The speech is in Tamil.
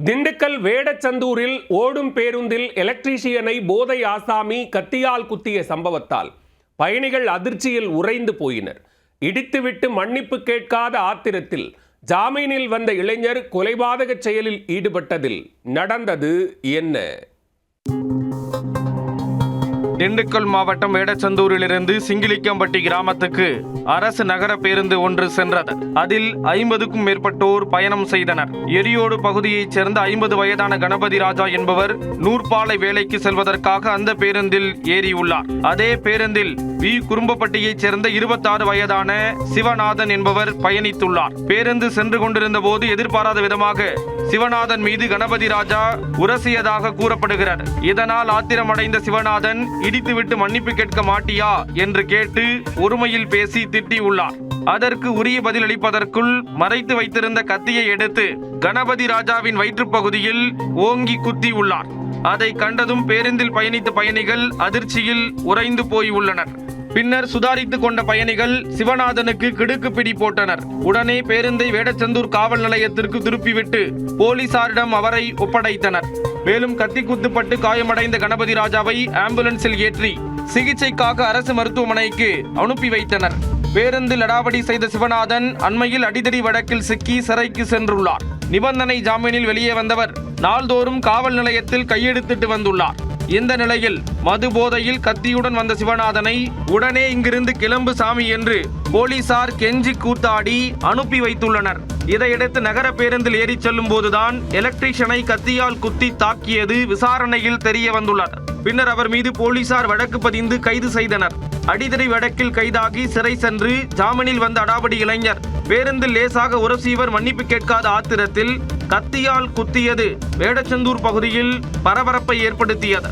திண்டுக்கல் வேடச்சந்தூரில் ஓடும் பேருந்தில் எலக்ட்ரீஷியனை போதை ஆசாமி கத்தியால் குத்திய சம்பவத்தால் பயணிகள் அதிர்ச்சியில் உறைந்து போயினர். இடித்துவிட்டு மன்னிப்பு கேட்காத ஆத்திரத்தில் ஜாமீனில் வந்த இளைஞர் கொலைபாதக செயலில் ஈடுபட்டதில் நடந்தது என்ன? திண்டுக்கல் மாவட்டம் வேடச்சந்தூரிலிருந்து சிங்கிலிக்கம்பட்டி கிராமத்துக்கு அரசு நகர பேருந்து ஒன்று சென்றது. அதில் 50க்கும் மேற்பட்டோர் பயணம் செய்தனர். எரியோடு பகுதியைச் சேர்ந்த 50 வயதான கணபதி ராஜா என்பவர் நூற்பாலை வேலைக்கு செல்வதற்காக அந்த பேருந்தில் ஏறியுள்ளார். அதே பேருந்தில் குறும்பப்பட்டியைச் சேர்ந்த 26 வயதான சிவநாதன் என்பவர் பயணித்துள்ளார். பேருந்து சென்று கொண்டிருந்த போது எதிர்பாராத விதமாக சிவநாதன் மீது கணபதி ராஜா உரசியதாக கூறப்படுகிறது. இதனால் ஆத்திரமடைந்த சிவநாதன் இடித்துவிட்டு மன்னிப்பு கேட்க மாட்டியா என்று கேட்டு ஒருமையில் பேசி திட்டியுள்ளார். அதற்கு உரிய பதிலளிப்பதற்குள் மறைத்து வைத்திருந்த கத்தியை எடுத்து கணபதி ராஜாவின் வயிற்றுப்பகுதியில் ஓங்கி குத்தியுள்ளார். அதை கண்டதும் பேருந்தில் பயணித்த பயணிகள் அதிர்ச்சியில் உறைந்து போய் உள்ளனர். பின்னர் சுதாரித்துக் கொண்ட பயணிகள் சிவநாதனுக்கு கிடுக்கு பிடி போட்டனர். உடனே பேருந்தை வேடச்சந்தூர் காவல் நிலையத்திற்கு திருப்பிவிட்டு போலீசாரிடம் அவரை ஒப்படைத்தனர். மேலும் கத்தி குத்துப்பட்டு காயமடைந்த கணபதி ராஜாவை ஆம்புலன்ஸில் ஏற்றி சிகிச்சைக்காக அரசு மருத்துவமனைக்கு அனுப்பி வைத்தனர். பேருந்தில் அடாவடி செய்த சிவநாதன் அண்மையில் அடிதடி வழக்கில் சிக்கி சிறைக்கு சென்றுள்ளார். நிபந்தனை ஜாமீனில் வெளியே வந்தவர் நாள்தோறும் காவல் நிலையத்தில் கையெழுத்திட்டு வந்துள்ளார். இந்த நிலையில் மது போதையில் கத்தியுடன் வந்த சிவநாதனை உடனே இங்கிருந்து கிளம்பு சாமி என்று போலீசார் கெஞ்சி கூத்தாடி அனுப்பி வைத்துள்ளனர். இதையடுத்து நகர பேருந்தில் ஏறிச் செல்லும் போதுதான் எலக்ட்ரீஷியனை கத்தியால் குத்தி தாக்கியது விசாரணையில் தெரிய வந்துள்ளது. பின்னர் அவர் மீது போலீசார் வழக்கு பதிந்து கைது செய்தனர். அடிதடி வழக்கில் கைதாகி சிறை சென்று ஜாமீனில் வந்த அடாவடி இளைஞர் பேருந்தில் லேசாக உரசியவர் மன்னிப்பு கேட்காத ஆத்திரத்தில் கத்தியால் குத்தியது வேடச்சந்தூர் பகுதியில் பரபரப்பை ஏற்படுத்தியது.